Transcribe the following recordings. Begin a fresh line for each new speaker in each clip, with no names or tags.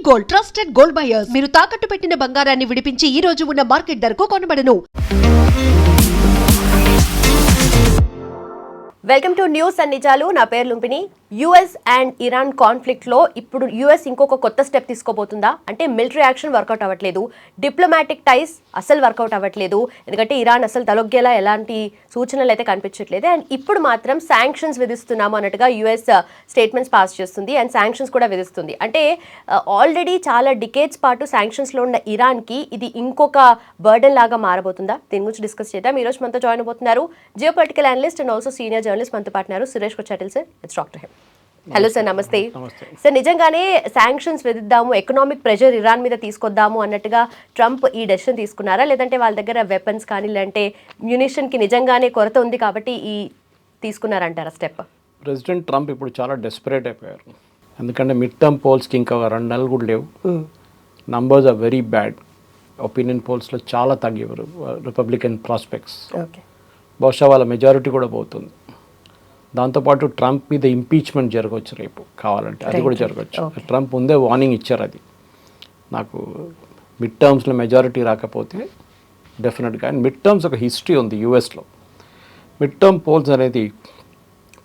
Gold trusted gold buyers మీరు తాకట్టు పెట్టిన బంగారాన్ని విడిపించి ఈ రోజు ఉన్న మార్కెట్ ధరకు కొనబడను.
వెల్కమ్ టు న్యూస్ అండ్ నిజాలు. నా పేరు లుంపిని. యుఎస్ అండ్ ఇరాన్ కాన్ఫ్లిక్ట్లో ఇప్పుడు యుఎస్ ఇంకొక కొత్త స్టెప్ తీసుకోబోతుందా అంటే మిలిటరీ యాక్షన్ వర్కౌట్ అవ్వట్లేదు, డిప్లొమాటిక్ టైస్ అసలు వర్కౌట్ అవ్వట్లేదు, ఎందుకంటే ఇరాన్ అసలు తలొగ్గేలా ఎలాంటి సూచనలు అయితే కనిపించట్లేదు. అండ్ ఇప్పుడు మాత్రం శాంక్షన్స్ విధిస్తున్నాము అన్నట్టుగా యుఎస్ స్టేట్మెంట్స్ పాస్ చేస్తుంది అండ్ శాంక్షన్స్ కూడా విధిస్తుంది. అంటే ఆల్రెడీ చాలా డికేట్స్ పాటు శాంక్షన్స్లో ఉన్న ఇరాన్కి ఇది ఇంకొక బర్డెన్ లాగా మారబోతుందా? దీని గురించి డిస్కస్ చేద్దాం. ఈరోజు మనతో జాయిన్ అవబోతున్నారు geo political analyst and also senior journalist మనతో పాటున్నారు Suresh Kochattil sir. It's doctor him. Hello sir, నమస్తే సార్. నిజంగానే శాంక్షన్స్ విధిద్దాము, ఎకనామిక్ ప్రెషర్ ఇరాన్ మీద తీసుకొద్దాము అన్నట్టుగా ట్రంప్ ఈ డెసిషన్ తీసుకున్నారా, లేదంటే వాళ్ళ దగ్గర వెపన్స్ కానీ లేదంటే మ్యునిషన్కి నిజంగానే కొరత ఉంది కాబట్టి ఈ తీసుకున్నారంటారా స్టెప్?
ప్రెసిడెంట్ ట్రంప్ ఇప్పుడు చాలా డెస్పరేట్ అయిపోయారు. ఎందుకంటే మిడ్ టర్మ్ పోల్స్కి ఇంకా 2 నెలలు కూడా లేవు. Numbers are very bad. Opinion పోల్స్లో చాలా తగ్గివారు రిపబ్లికన్ ప్రాస్పెక్ట్స్. బహుశా వాళ్ళ మెజారిటీ కూడా పోతుంది. దాంతోపాటు ట్రంప్ మీద ఇంపీచ్మెంట్ జరగవచ్చు రేపు కావాలంటే, అది కూడా జరగవచ్చు. ట్రంప్ ముందే వార్నింగ్ ఇచ్చారు, అది నాకు మిడ్ టర్మ్స్లో మెజారిటీ రాకపోతే డెఫినెట్గా. అండ్ మిడ్ టర్మ్స్ ఒక హిస్టరీ ఉంది యూఎస్లో. మిడ్ టర్మ్ పోల్స్ అనేది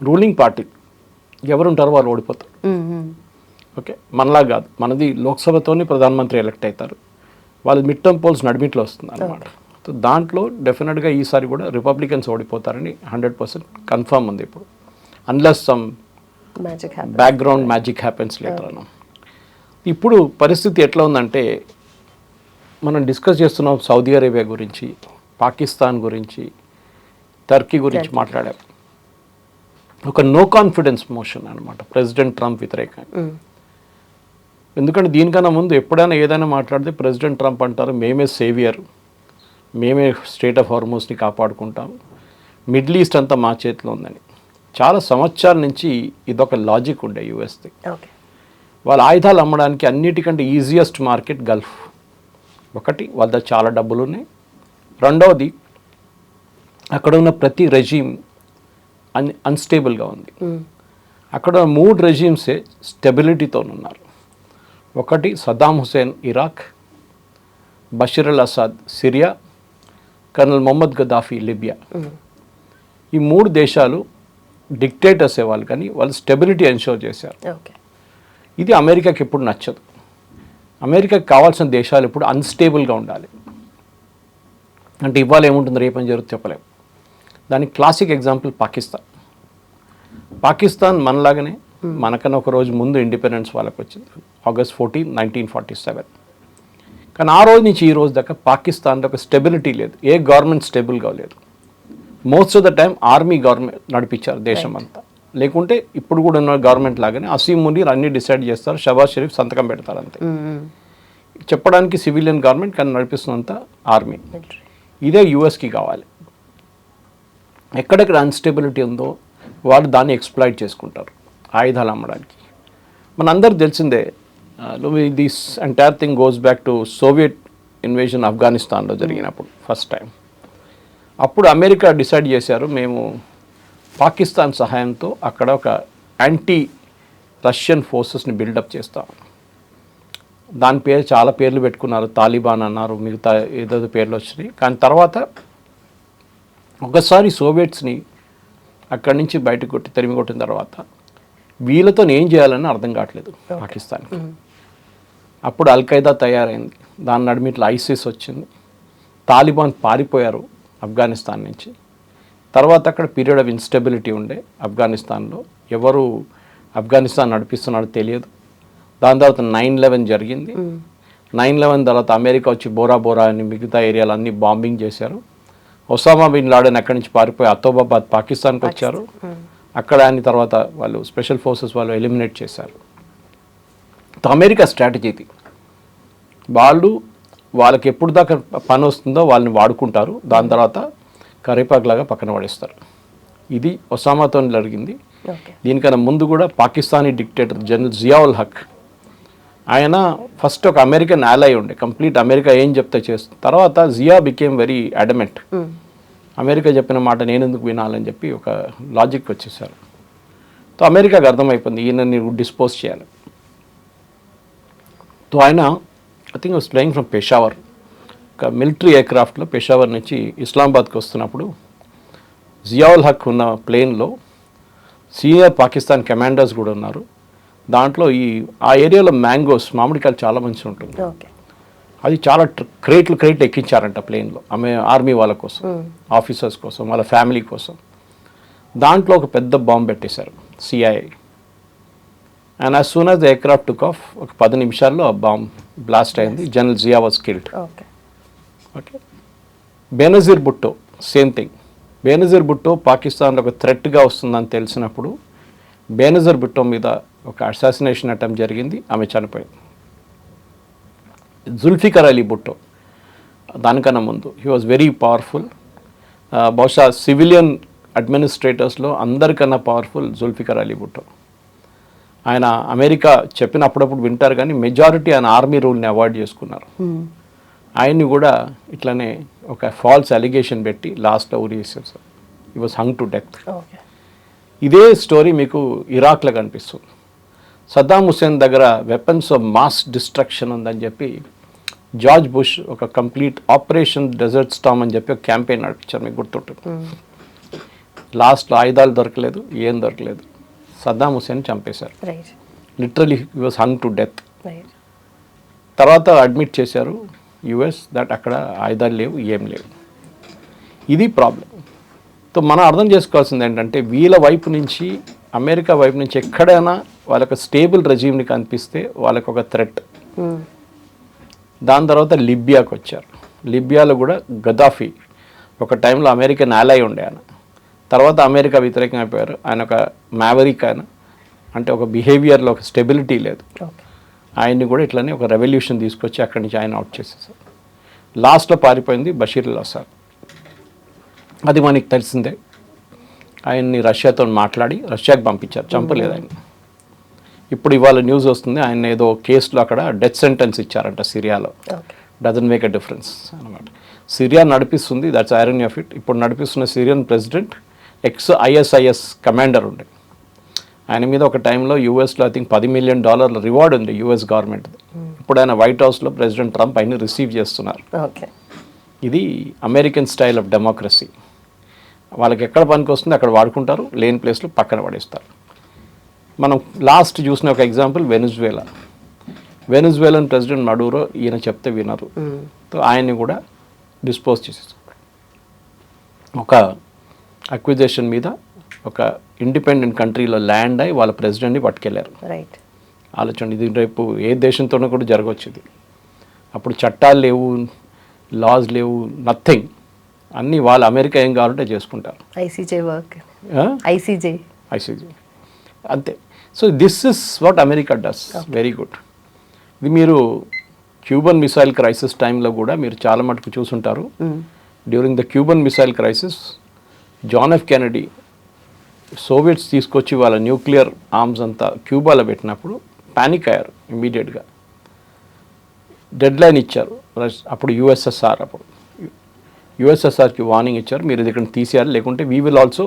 రూలింగ్ పార్టీ ఎవరుంటారో వాళ్ళు ఓడిపోతారు. ఓకే, మనలా కాదు, మనది లోక్సభతోనే ప్రధానమంత్రి ఎలక్ట్ అవుతారు. వాళ్ళు మిడ్ టర్మ్ పోల్స్ నడిమిట్లో వస్తుంది అన్నమాట. సో దాంట్లో డెఫినెట్గా ఈసారి కూడా రిపబ్లికన్స్ ఓడిపోతారని 100% కన్ఫర్మ్ ఉంది ఇప్పుడు, unless some background magic happens later అన్న. ఇప్పుడు పరిస్థితి ఎట్లా ఉందంటే, మనం డిస్కస్ చేస్తున్నాం సౌదీ అరేబియా గురించి, పాకిస్తాన్ గురించి, టర్కీ గురించి మాట్లాడాం. ఒక నో కాన్ఫిడెన్స్ మోషన్ అనమాట ప్రెసిడెంట్ ట్రంప్ వ్యతిరేకంగా. ఎందుకంటే దీనికన్నా ముందు ఎప్పుడైనా ఏదైనా మాట్లాడితే ప్రెసిడెంట్ ట్రంప్ అంటారు మేమే సేవియర్, మేమే స్టేట్ ఆఫ్ హార్మోస్ని కాపాడుకుంటాం, మిడిల్ ఈస్ట్ అంతా మా చేతిలో ఉందని. చాలా సంవత్సరాల నుంచి ఇదొక లాజిక్ ఉండే యూఎస్ది. వాళ్ళ ఆయుధాలు అమ్మడానికి అన్నిటికంటే ఈజియెస్ట్ మార్కెట్ గల్ఫ్. ఒకటి, వాళ్ళ దగ్గర చాలా డబ్బులు ఉన్నాయి. రెండవది, అక్కడ ఉన్న ప్రతి రెజీమ్ అన్స్టేబుల్గా ఉంది. అక్కడ 3 రెజీమ్సే స్టెబిలిటీతో ఉన్నారు. ఒకటి Saddam Hussein Iraq, Bashar al Assad Syria, colonel Muhammad Gaddafi Libya. ఈ 3 దేశాలు డిక్టేటర్స్ వాళ్ళు, కానీ వాళ్ళు స్టెబిలిటీ ఎన్షోర్ చేశారు. ఇది అమెరికాకి ఎప్పుడు నచ్చదు. అమెరికాకి కావాల్సిన దేశాలు ఇప్పుడు అన్స్టేబుల్గా ఉండాలి. అంటే ఇవాళ ఏముంటుంది రేపని జరుగుతుంది చెప్పలేము. దానికి క్లాసిక్ ఎగ్జాంపుల్ పాకిస్తాన్. పాకిస్తాన్ మనలాగానే, మనకన్నా ఒక రోజు ముందు ఇండిపెండెన్స్ వాళ్ళకి వచ్చింది, August 14, 1947. కానీ ఆ రోజు నుంచి ఈ రోజు దాకా పాకిస్తాన్లో ఒక స్టెబిలిటీ లేదు. ఏ గవర్నమెంట్ స్టేబుల్గా లేదు. Most of the time army government నడిపించారు దేశం అంతా. లేకుంటే ఇప్పుడు కూడా ఉన్న గవర్నమెంట్ లాగానే అసీం మునీర్ అన్నీ డిసైడ్ చేస్తారు, షబాజ్ షరీఫ్ సంతకం పెడతారు అంతే. చెప్పడానికి సివిలియన్ గవర్నమెంట్, కానీ నడిపిస్తున్నంత ఆర్మీ. ఇదే యూఎస్కి కావాలి. ఎక్కడెక్కడ అన్స్టెబిలిటీ ఉందో వాళ్ళు దాన్ని ఎక్స్ప్లాయిట్ చేసుకుంటారు ఆయుధాలు అమ్మడానికి. మనందరికి తెలిసిందే, this entire thing goes back to Soviet invasion ఆఫ్ఘనిస్తాన్లో జరిగినప్పుడు ఫస్ట్ టైం. అప్పుడు అమెరికా డిసైడ్ చేశారు, మేము పాకిస్తాన్ సహాయంతో అక్కడ ఒక యాంటీ రష్యన్ ఫోర్సెస్ని బిల్డప్ చేస్తాం. దాని పేరు చాలా పేర్లు పెట్టుకున్నారు, తాలిబాన్ అన్నారు, మిగతా ఏదో పేర్లు వచ్చినాయి. కానీ తర్వాత ఒకసారి సోవియట్స్ని అక్కడి నుంచి బయటకు తరిమి కొట్టిన తర్వాత వీళ్ళతో ఏం చేయాలని అర్థం కావట్లేదు పాకిస్తాన్కి. అప్పుడు అల్ఖైదా తయారైంది, దాని నడిమిట్లో ఐసిస్ వచ్చింది, తాలిబాన్ పారిపోయారు ఆఫ్ఘనిస్తాన్ నుంచి. తర్వాత అక్కడ పీరియడ్ ఆఫ్ ఇన్స్టెబిలిటీ ఉండే ఆఫ్ఘనిస్తాన్లో, ఎవరు ఆఫ్ఘనిస్తాన్ నడిపిస్తున్నాడో తెలియదు. దాని తర్వాత 9/11 జరిగింది. 9/11 తర్వాత అమెరికా వచ్చి బోరా బోరా అని మిగతా ఏరియాలు అన్నీ బాంబింగ్ చేశారు. ఒసామా బిన్ లాడెన్ అక్కడి నుంచి పారిపోయి అతోబాబాద్ పాకిస్తాన్కి వచ్చారు. అక్కడ అని తర్వాత వాళ్ళు స్పెషల్ ఫోర్సెస్ వాళ్ళు ఎలిమినేట్ చేశారు. అమెరికా స్ట్రాటజీ ఇది. వాళ్ళకి ఎప్పుడు దాకా పని వస్తుందో వాళ్ళని వాడుకుంటారు, దాని తర్వాత కరేపాకులాగా పక్కన పడేస్తారు. ఇది ఒసామాతో జరిగింది. దీనికన్నా ముందు కూడా పాకిస్తానీ డిక్టేటర్ జనరల్ జియావుల్ హక్, ఆయన ఫస్ట్ ఒక అమెరికన్ ఆలై ఉండే, కంప్లీట్ అమెరికా ఏం చెప్తే చేస్తుంది. తర్వాత Zia became very adamant, America చెప్పిన మాట నేను ఎందుకు వినాలని చెప్పి ఒక లాజిక్ వచ్చేసారు. సో అమెరికాకి అర్థమైపోయింది ఈయనని డిస్పోజ్ చేయాలి. సో ఆయన I think was flying from Peshawar, ఒక మిలిటరీ ఎయిర్క్రాఫ్ట్లో పెషావర్ నుంచి ఇస్లామాబాద్కి వస్తున్నప్పుడు జియావుల్ హక్ ఉన్న ప్లేన్లో సీనియర్ పాకిస్తాన్ కమాండర్స్ కూడా ఉన్నారు. దాంట్లో ఆ ఏరియాలో మ్యాంగోస్, మామిడికాయలు చాలా మంచిగా ఉంటుంది. అది చాలా క్రేట్ ఎక్కించారంట ప్లేన్లో ఆర్మీ వాళ్ళ కోసం, ఆఫీసర్స్ కోసం, వాళ్ళ ఫ్యామిలీ కోసం. దాంట్లో ఒక పెద్ద బాంబు పెట్టేశారు CIA. And as soon as the aircraft took off, ఒక 10 నిమిషాల్లో ఆ బాంబ్ బ్లాస్ట్ అయింది. General Zia was killed. Okay. Benazir Bhutto same thing. Benazir Bhutto పాకిస్తాన్లో ఒక థ్రెట్గా వస్తుందని తెలిసినప్పుడు బేనజీర్ భుట్టో మీద ఒక అసాసినేషన్ అటెంప్ట్ జరిగింది, ఆమె చనిపోయింది. జుల్ఫికర్ అలీ భుట్టో దానికన్నా ముందు హీ వాజ్ వెరీ పవర్ఫుల్. బహుశా సివిలియన్ అడ్మినిస్ట్రేటర్స్లో అందరికన్నా పవర్ఫుల్ జుల్ఫికర్ అలీ భుట్టో. ఆయన అమెరికా చెప్పిన అప్పుడప్పుడు వింటారు కానీ మెజారిటీ ఆయన ఆర్మీ రూల్ని అవాయిడ్ చేసుకున్నారు. ఆయన్ని కూడా ఇట్లనే ఒక ఫాల్స్ అలిగేషన్ పెట్టి లాస్ట్లో ఉరివేశారు sir. He was hung to death. ఇదే స్టోరీ మీకు ఇరాక్లో కనిపిస్తుంది. సద్దాం హుస్సేన్ దగ్గర వెపన్స్ ఆఫ్ మాస్ డిస్ట్రక్షన్ ఉందని చెప్పి జార్జ్ బుష్ ఒక కంప్లీట్ ఆపరేషన్ డెజర్ట్ స్టామ్ అని చెప్పి ఒక క్యాంపెయిన్ నడిపించారు, మీకు గుర్తుంటుంది. లాస్ట్లో ఆయుధాలు దొరకలేదు, ఏం దొరకలేదు, సద్దాం హుస్సేన్ చంపేశారు. Literally he was hung to death. తర్వాత అడ్మిట్ చేశారు యుఎస్ దట్ అక్కడ ఆయుధాలు లేవు, ఏం లేవు. ఇది ప్రాబ్లం. సో మనం అర్థం చేసుకోవాల్సింది ఏంటంటే వీళ్ళ వైపు నుంచి, అమెరికా వైపు నుంచి ఎక్కడైనా వాళ్ళకి స్టేబుల్ రెజ్యూమ్ని కనిపిస్తే వాళ్ళకి ఒక థ్రెట్. దాని తర్వాత లిబియాకి వచ్చారు. లిబియాలో కూడా గదాఫీ ఒక టైంలో అమెరికన్ ఆలై ఉండే ఆయన. తర్వాత అమెరికా వ్యతిరేకంగా అయిపోయారు. ఆయన ఒక మ్యావరిక్, ఆయన అంటే ఒక బిహేవియర్లో ఒక స్టెబిలిటీ లేదు. ఆయన్ని కూడా ఇట్లనే ఒక రెవల్యూషన్ తీసుకొచ్చి అక్కడి నుంచి ఆయన అవుట్ చేసేసారు. లాస్ట్లో పారిపోయింది బషీర్ అల్ అసాద్. అది మనకి తెలిసిందే. ఆయన్ని రష్యాతో మాట్లాడి రష్యాకి పంపించారు, చంపలేదు ఆయన. ఇప్పుడు ఇవాళ న్యూస్ వస్తుంది ఆయన ఏదో కేసులో అక్కడ డెత్ సెంటెన్స్ ఇచ్చారంట సిరియాలో. డజన్ మేక్ ఎ డిఫరెన్స్ అనమాట. సిరియా నడిపిస్తుంది, దట్స్ ఐరనీ ఆఫ్ ఇట్. ఇప్పుడు నడిపిస్తున్న సిరియన్ ప్రెసిడెంట్ ISIS కమాండర్ ఉండే. ఆయన మీద ఒక టైంలో యూఎస్లో ఐ థింక్ $10 మిలియన్ రివార్డ్ ఉంది యుఎస్ గవర్నమెంట్. ఇప్పుడు ఆయన వైట్ హౌస్లో ప్రెసిడెంట్ ట్రంప్ ఆయన రిసీవ్ చేస్తున్నారు. ఇది అమెరికన్ స్టైల్ ఆఫ్ డెమోక్రసీ. వాళ్ళకి ఎక్కడ పనికి వస్తుంది అక్కడ వాడుకుంటారు, లేని ప్లేస్లో పక్కన పడేస్తారు. మనం లాస్ట్ చూసిన ఒక ఎగ్జాంపుల్ వెనిజువేలన్ ప్రెసిడెంట్ మడూరో, ఈయన చెప్తే వినరు. ఆయన్ని కూడా డిస్పోజ్ చేసేస్తారు. ఒక అక్విజిషన్ మీద ఒక ఇండిపెండెంట్ కంట్రీలో ల్యాండ్ అయి వాళ్ళ ప్రెసిడెంట్ని పట్టుకెళ్ళారు. ఆలోచన, ఇది రేపు ఏ దేశంతోనూ కూడా జరగవచ్చు. ఇది అప్పుడు చట్టాలు లేవు, లాస్ లేవు, నథింగ్. అన్నీ వాళ్ళు అమెరికా ఏం కావాలంటే చేసుకుంటారు. ఐసీజే అంతే. So this is what America does very good. ఇది మీరు క్యూబన్ మిసైల్ క్రైసిస్ టైంలో కూడా మీరు చాలా మటుకు చూసుంటారు. During the Cuban missile crisis John F Kennedy Soviets తీసుకొచ్చి వాళ్ళ న్యూక్లియర్ ఆర్మ్స్ అంతా క్యూబాలో పెట్టినప్పుడు పానిక్ అయ్యారు ఇమీడియట్గా. డెడ్ లైన్ ఇచ్చారు. అప్పుడు యుఎస్ఎస్ఆర్కి వార్నింగ్ ఇచ్చారు, మీరు ఇది ఇక్కడ తీసేయాలి, లేకుంటే we will also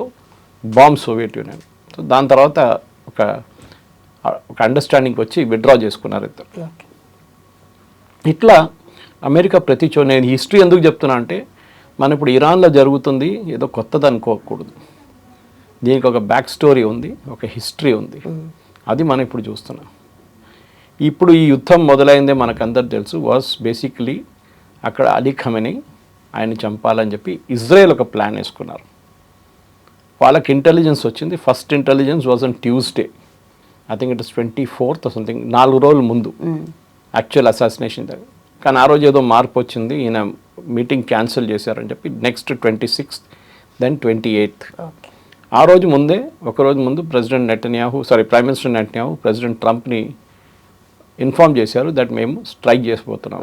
bomb Soviet union. So దాని తర్వాత ఒక అండర్స్టాండింగ్ వచ్చి విత్డ్రా చేసుకున్నారు ఇద్దరు. ఇట్లా అమెరికా ప్రతి నేను హిస్టరీ ఎందుకు చెప్తున్నా అంటే, మనం ఇప్పుడు ఇరాన్లో జరుగుతుంది ఏదో కొత్తది అనుకోకూడదు. దీనికి ఒక బ్యాక్ స్టోరీ ఉంది, ఒక హిస్టరీ ఉంది. అది మనం ఇప్పుడు చూస్తున్నాం. ఇప్పుడు ఈ యుద్ధం మొదలైందే మనకందరు తెలుసు. వాస్ బేసిక్లీ అక్కడ అలీ ఖమెనీ ఆయన్ని చంపాలని చెప్పి ఇజ్రాయెల్ ఒక ప్లాన్ వేసుకున్నారు. వాళ్ళకి ఇంటెలిజెన్స్ వచ్చింది. First intelligence was on Tuesday, I think it is 24th something, 4 రోజుల ముందు యాక్చువల్ అసాసినేషన్ దగ్గర. కానీ ఆ రోజు ఏదో మార్పు వచ్చింది, ఈయన మీటింగ్ క్యాన్సిల్ చేశారని చెప్పి నెక్స్ట్ 26th, దెన్ 28th. ఆ రోజు ముందే, ఒకరోజు ముందు ప్రైమ్ మినిస్టర్ నెటన్యాహు ప్రెసిడెంట్ ట్రంప్ని ఇన్ఫార్మ్ చేశారు దట్ మేము స్ట్రైక్ చేసిపోతున్నాం.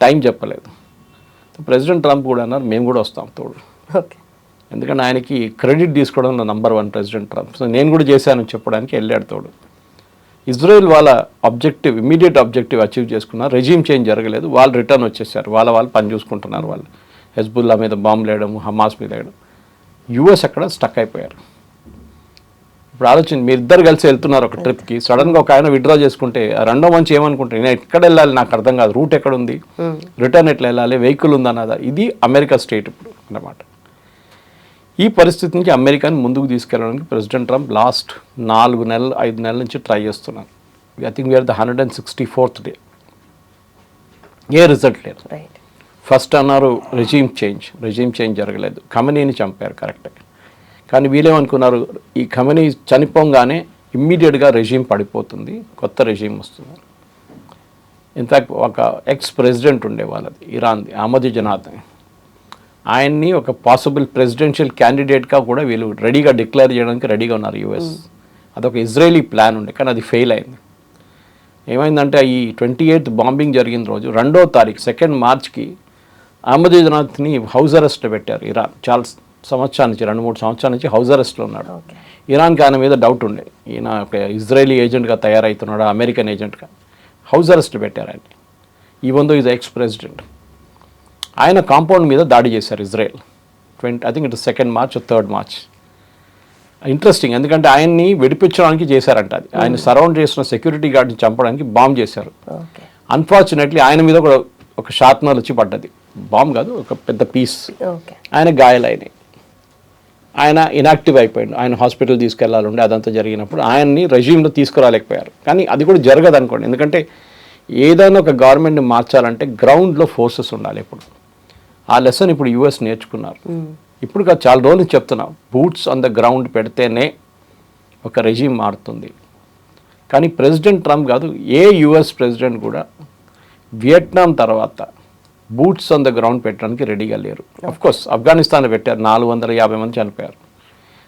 టైం చెప్పలేదు. ప్రెసిడెంట్ ట్రంప్ కూడా అన్నారు మేము కూడా వస్తాం తోడు. ఎందుకంటే ఆయనకి క్రెడిట్ తీసుకోవడంలో నంబర్ 1 ప్రెసిడెంట్ ట్రంప్. సో నేను కూడా చేశానని చెప్పడానికి వెళ్ళాడు తోడు. ఇజ్రాయెల్ వాళ్ళ ఇమ్మీడియట్ ఆబ్జెక్టివ్ అచీవ్ చేసుకున్నారు. రెజ్యూమ్ చేంజ్ జరగలేదు. వాళ్ళు రిటర్న్ వచ్చేసారు. వాళ్ళు పని చూసుకుంటున్నారు. వాళ్ళు హెజ్బుల్లా మీద బాంబులు వేయడం, హమాస్ మీద వేయడం. యుఎస్ అక్కడ స్టక్ అయిపోయారు. ఇప్పుడు ఆలోచన, మీరు ఇద్దరు కలిసి వెళ్తున్నారు ఒక ట్రిప్కి, సడన్గా ఒక ఆయన విత్డ్రా చేసుకుంటే ఆ రెండో మంచి ఏమనుకుంటారు, నేను ఎక్కడ వెళ్ళాలి నాకు అర్థం కాదు, రూట్ ఎక్కడ ఉంది, రిటర్న్ ఎట్లా వెళ్ళాలి, వెహికల్ ఉందన్నదా. ఇది అమెరికా స్టేట్ ఇప్పుడు అన్నమాట. ఈ పరిస్థితి నుంచి అమెరికాని ముందుకు తీసుకెళ్ళడానికి ప్రెసిడెంట్ ట్రంప్ లాస్ట్ 4 నెలలు 5 నెలల నుంచి ట్రై చేస్తున్నారు. I think we're the 164th day. ఏ రిజల్ట్ లేదు. ఫస్ట్ అన్నారు రెజీమ్ చేంజ్ జరగలేదు, ఖమనీని చంపారు కరెక్టే. కానీ వీళ్ళేమనుకున్నారు, ఈ ఖమనీ చనిపోగానే ఇమ్మీడియట్గా రెజీమ్ పడిపోతుంది, కొత్త రెజీమ్ వస్తుంది. ఇన్ఫ్యాక్ట్ ఒక ఎక్స్ ప్రెసిడెంట్ ఉండే వాళ్ళది ఇరాన్ది, అహ్మదీనెజాద్, ఆయన్ని ఒక పాసిబుల్ ప్రెసిడెన్షియల్ క్యాండిడేట్గా కూడా వీళ్ళు రెడీగా డిక్లేర్ చేయడానికి రెడీగా ఉన్నారు యుఎస్. అదొక ఇజ్రాయేలీ ప్లాన్ ఉండే, కానీ అది ఫెయిల్ అయింది. ఏమైందంటే ఈ 28th బాంబింగ్ జరిగిన రోజు 2వ తారీఖు 2 మార్చ్కి అహ్మదీనెజాద్ని హౌస్ అరెస్ట్లో పెట్టారు ఇరాన్. చాలా సంవత్సరాల నుంచి 2-3 సంవత్సరాల నుంచి హౌస్ అరెస్ట్లో ఉన్నాడు. ఇరాన్కి ఆయన మీద డౌట్ ఉండే, ఈయన ఒక ఇజ్రాయేలీ ఏజెంట్గా తయారవుతున్నాడు, అమెరికన్ ఏజెంట్గా. హౌస్ అరెస్ట్ పెట్టారు ఆయన. Even though is ex president. ఆయన కాంపౌండ్ మీద దాడి చేశారు Israel. I think it 2 March 3 March. Interesting, ఎందుకంటే ఆయన్ని విడిపించడానికి చేశారంట. అది ఆయన సరౌండ్ చేసిన సెక్యూరిటీ గార్డ్ని చంపడానికి బాంబ్ చేశారు. అన్ఫార్చునేట్లీ ఆయన మీద కూడా ఒక షార్ప్నర్ వచ్చి పడ్డది, బాంబ్ కాదు, ఒక పెద్ద పీస్. ఆయన గాయాలైనాయి, ఆయన ఇనాక్టివ్ అయిపోయాడు. ఆయన హాస్పిటల్ తీసుకెళ్లాలంటే అదంతా జరిగినప్పుడు ఆయన్ని రెజ్యూమ్లో తీసుకురాలేకపోయారు. కానీ అది కూడా జరగదు అనుకోండి, ఎందుకంటే ఏదైనా ఒక గవర్నమెంట్ని మార్చాలంటే గ్రౌండ్లో ఫోర్సెస్ ఉండాలి ఎప్పుడు. ఆ లెసన్ ఇప్పుడు యూఎస్ నేర్చుకున్నారు. ఇప్పుడు చాలా రోజులు చెప్తున్నాం, బూట్స్ ఆన్ ద గ్రౌండ్ పెడితేనే ఒక రెజ్యూమ్ మారుతుంది. కానీ ప్రెసిడెంట్ ట్రంప్ కాదు, ఏ యుఎస్ ప్రెసిడెంట్ కూడా వియట్నాం తర్వాత బూట్స్ ఆన్ ద గ్రౌండ్ పెట్టడానికి రెడీగా లేరు. కోర్స్ ఆఫ్ఘనిస్తాన్లో పెట్టారు, 450 మంది చనిపోయారు.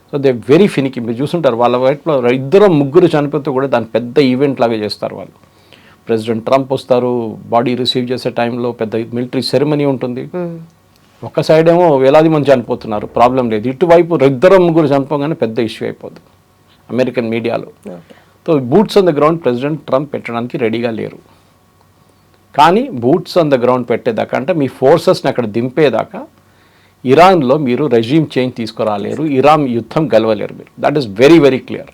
So they very ఫినికి. మీరు చూసుంటారు, వాళ్ళ వైపులో 2-3 చనిపోతే కూడా దాని పెద్ద ఈవెంట్ లాగా చేస్తారు వాళ్ళు. ప్రెసిడెంట్ ట్రంప్ వస్తారు, బాడీ రిసీవ్ చేసే టైంలో పెద్ద మిలిటరీ సెరమనీ ఉంటుంది. ఒక సైడ్ ఏమో వేలాది మంది చనిపోతున్నారు, ప్రాబ్లం లేదు. ఇటువైపు 2-3 చనిపోగానే పెద్ద ఇష్యూ అయిపోతుంది అమెరికన్ మీడియాలో. So boots on the ground president Trump పెట్టడానికి రెడీగా లేరు. కానీ బూట్స్ ఆన్ ద గ్రౌండ్ పెట్టేదాకా, అంటే మీ ఫోర్సెస్ని అక్కడ దింపేదాకా ఇరాన్లో మీరు రెజ్యూమ్ చేంజ్ తీసుకురాలేరు, ఇరాన్ యుద్ధం గెలవలేరు మీరు. That is very very clear.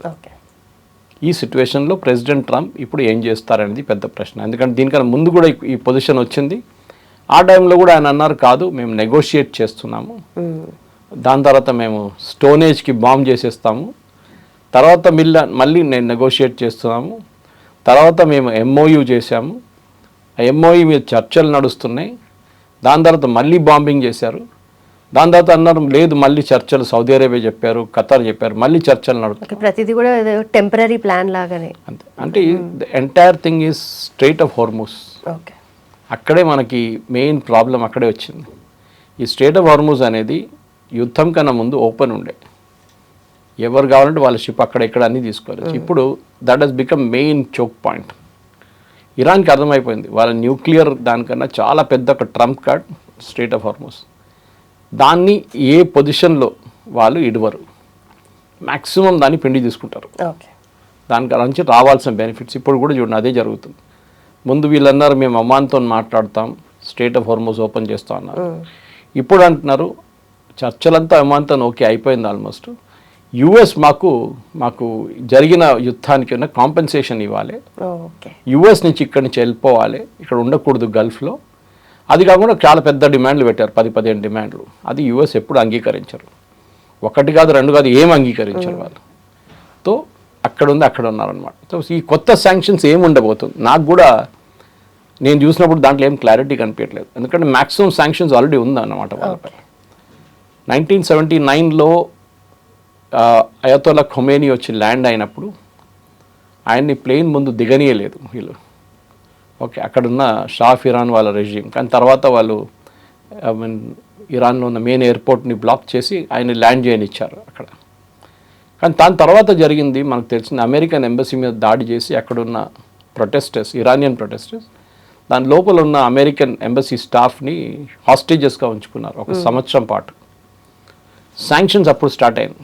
ఈ సిచ్యువేషన్లో ప్రెసిడెంట్ ట్రంప్ ఇప్పుడు ఏం చేస్తారనేది పెద్ద ప్రశ్న. ఎందుకంటే దీనికన్నా ముందు కూడా ఈ పొజిషన్ వచ్చింది. ఆ టైంలో కూడా ఆయన అన్నారు, కాదు మేము నెగోషియేట్ చేస్తున్నాము, దాని తర్వాత మేము స్టోనేజ్కి బాంబ్ చేసేస్తాము, తర్వాత మళ్ళీ నేను నెగోషియేట్ చేస్తున్నాము, తర్వాత మేము ఎంఓయూ చేశాము, ఆ ఎంఓయూ మీద చర్చలు నడుస్తున్నాయి, దాని తర్వాత మళ్ళీ బాంబింగ్ చేశారు, దాని తర్వాత అన్నారు లేదు మళ్ళీ చర్చలు, సౌదీ అరేబియా చెప్పారు, ఖతార్ చెప్పారు, మళ్ళీ చర్చలు నడుస్తాయి.
ప్రతిదీ కూడా టెంపరీ ప్లాన్ లాగానే.
అంతే. అంటే the entire thing is straight of Hormuz. అక్కడే మనకి మెయిన్ ప్రాబ్లం అక్కడే వచ్చింది. ఈ స్ట్రెయిట్ ఆఫ్ హార్మూజ్ అనేది యుద్ధం కన్నా ముందు ఓపెన్ ఉండే, ఎవరు కావాలంటే వాళ్ళ షిప్ అక్కడ ఇక్కడ అన్నీ తీసుకోవచ్చు. ఇప్పుడు that has become main choke point. ఇరాన్కి అర్థమైపోయింది, వాళ్ళ న్యూక్లియర్ దానికన్నా చాలా పెద్ద ఒక trump card strait of Hormuz. దాన్ని ఏ పొజిషన్లో వాళ్ళు ఇడవరు, మ్యాక్సిమం దాన్ని పిండి తీసుకుంటారు. దానికి నుంచి రావాల్సిన బెనిఫిట్స్ ఇప్పుడు కూడా చూడండి అదే జరుగుతుంది. ముందు వీళ్ళన్నారు మేము ఒమాన్తో మాట్లాడతాం, స్ట్రెయిట్ ఆఫ్ హార్మూజ్ ఓపెన్ చేస్తాం అన్నారు. ఇప్పుడు అంటున్నారు చర్చలంతా ఒమాన్తో ఓకే అయిపోయింది ఆల్మోస్ట్, యుఎస్ మాకు జరిగిన యుద్ధానికి ఉన్న కాంపెన్సేషన్ ఇవ్వాలి, యుఎస్ నుంచి ఇక్కడి నుంచి వెళ్ళిపోవాలి, ఇక్కడ ఉండకూడదు గల్ఫ్లో. అది కాకుండా చాలా పెద్ద డిమాండ్లు పెట్టారు, 10-15 డిమాండ్లు. అది యుఎస్ ఎప్పుడు అంగీకరించరు, 1 కాదు 2 కాదు, ఏం అంగీకరించరు వాళ్ళు. తో అక్కడ ఉంది అక్కడ ఉన్నారనమాట. సో ఈ కొత్త శాంక్షన్స్ ఏమి ఉండబోతుంది నాకు కూడా నేను చూసినప్పుడు దాంట్లో ఏం క్లారిటీ కనిపించట్లేదు. ఎందుకంటే మ్యాక్సిమం శాంక్షన్స్ ఆల్రెడీ ఉందన్నమాట వాళ్ళపై. 1979లో అయతోల్లా ఖొమేనీ వచ్చి ల్యాండ్ అయినప్పుడు ఆయన్ని ప్లేన్ ముందు దిగనీయలేదు వీళ్ళు. ఓకే, అక్కడున్న షా ఆఫ్ ఇరాన్ వాళ్ళ రెజ్యూమ్. కానీ తర్వాత వాళ్ళు ఇరాన్లో ఉన్న మెయిన్ ఎయిర్పోర్ట్ని బ్లాక్ చేసి ఆయన ల్యాండ్ చేయనిచ్చారు అక్కడ. కానీ దాని తర్వాత జరిగింది మనకు తెలిసింది, అమెరికన్ ఎంబసీ మీద దాడి చేసి అక్కడున్న ప్రొటెస్టర్స్, ఇరానియన్ ప్రొటెస్టర్స్, దాని లోపల ఉన్న అమెరికన్ ఎంబసీ స్టాఫ్ని హాస్టేజెస్గా ఉంచుకున్నారు 1 సంవత్సరం పాటు. శాంక్షన్స్ అప్పుడు స్టార్ట్ అయింది.